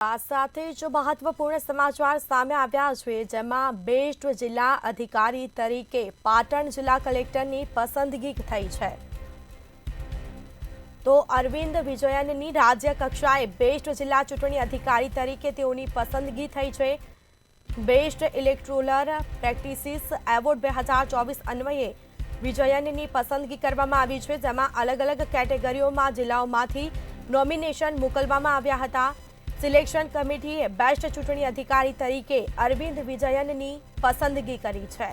આ સાથે જ મહત્વપૂર્ણ સમાચાર સામે આવ્યા છે, જેમાં બેસ્ટ જિલ્લા અધિકારી તરીકે પાટણ જિલ્લા કલેક્ટરની પસંદગી થઈ છે। તો અરવિંદ વિજયનની રાજ્ય કક્ષાએ બેસ્ટ જિલ્લા ચૂંટણી અધિકારી તરીકે તેઓની પસંદગી થઈ છે। બેસ્ટ ઇલેક્ટોરલ પ્રેક્ટિસિસ એવોર્ડ 2024 અન્વયે વિજયનની પસંદગી કરવામાં આવી છે, જેમાં અલગ અલગ કેટેગરીઓમાં જિલ્લાઓમાંથી નોમિનેશન મોકલવામાં આવ્યા હતા। સિલેક્શન કમિટીએ બેસ્ટ ચૂંટણી અધિકારી તરીકે અરવિંદ વિજયનની પસંદગી કરી છે।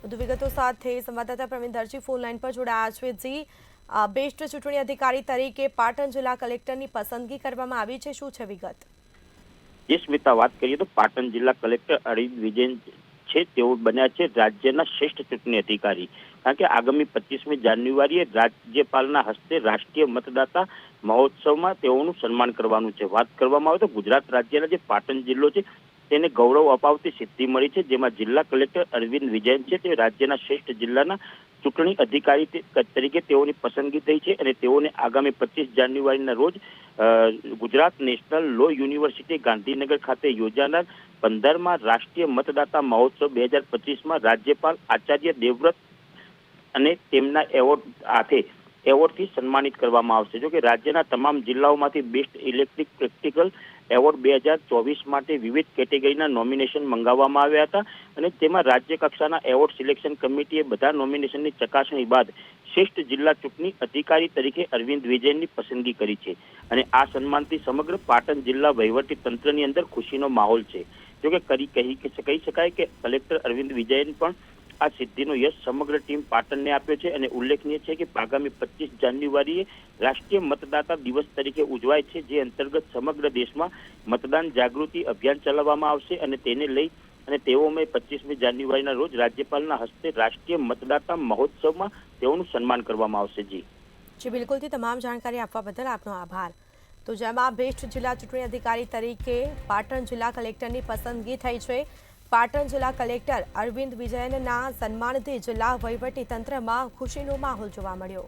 વધુ વિગતો સાથે સંવાદદાતા પ્રવીણ દરજી ફોન લાઈન પર જોડાયા છે। જી, બેસ્ટ ચૂંટણી અધિકારી તરીકે પાટણ જિલ્લા કલેક્ટરની પસંદગી કરવામાં આવી છે, શું છે વિગત? જે સ્મિતા, વાત કરીએ તો પાટણ જિલ્લા કલેક્ટર અરવિંદ વિજયન છે તેઓ બન્યા છે રાજ્યના શ્રેષ્ઠ ચૂંટણી અધિકારી। કારણ કે આગામી 25મી જાન્યુઆરીએ રાજ્યપાલના હસ્તે રાષ્ટ્રીય મતદાતા મહોત્સવમાં તેઓનું સન્માન કરવાનું છે। વાત કરવામાં આવે તો ગુજરાત રાજ્યના જે પાટણ જિલ્લો છે તેને ગૌરવ અપાવતી સિદ્ધિ મળી છે, જેમાં જિલ્લા કલેક્ટર અરવિંદ વિજયન છે તે રાજ્યના શ્રેષ્ઠ જિલ્લાના ચૂંટણી અધિકારી તરીકે તેઓની પસંદગી થઈ છે અને તેઓને આગામી 25 જાન્યુઆરીના રોજ Gujarat National Law University Gandhinagar ખાતે યોજાનાર 15મા રાષ્ટ્રીય મતદાતા મહોત્સવ 2025માં રાજ્યપાલ આચાર્ય દેવવ્રત અને તેમના એવોર્ડથી સન્માનિત કરવામાં આવશે। જો કે રાજ્યના તમામ જિલ્લાઓમાંથી બેસ્ટ ઇલેક્ટ્રિક પ્રેક્ટિકલ એવોર્ડ 2024 માટે વિવિધ કેટેગરીના નોમિનેશન મંગાવવામાં આવ્યા હતા અને તેમાં રાજ્ય કક્ષાના એવોર્ડ સિલેક્શન કમિટીએ બધા નોમિનેશનની ચકાસણી બાદ શ્રેષ્ઠ જિલ્લા ચૂંટણી અધિકારી તરીકે અરવિંદ વિજયનની પસંદગી કરી છે અને આ સન્માનથી સમગ્ર પાટણ જિલ્લા વહીવટી તંત્રની અંદર ખુશીનો માહોલ છે। જોકે કહી શકાય કે કલેક્ટર અરવિંદ વિજયન પણ આ સિદ્ધિનો યશ સમગ્ર ટીમ પાટણને આપ્યો છે અને ઉલ્લેખનીય છે કે આગામી 25 જાન્યુઆરીએ રાષ્ટ્રીય મતદાતા દિવસ તરીકે ઉજવાય છે, જે અંતર્ગત સમગ્ર દેશમાં મતદાન જાગૃતિ અભિયાન ચલાવવામાં આવશે અને તેને લઈ અને તેઓએ 25મી જાન્યુઆરીના રોજ રાજ્યપાલના હસ્તે રાષ્ટ્રીય મતદાતા મહોત્સવમાં તેઓનું સન્માન કરવામાં આવશે। જી બિલકુલથી તમામ જાણકારી આપવા બદલ આપનો આભાર। તો જેમાં બેસ્ટ જિલ્લા ચૂંટણી અધિકારી તરીકે પાટણ જિલ્લા કલેક્ટરની પસંદગી થઈ છે। પાટણ જિલ્લા કલેક્ટર અરવિંદ વિજયનના સન્માનથી જિલ્લા વહીવટી તંત્રમાં ખુશીનો માહોલ જોવા મળ્યો।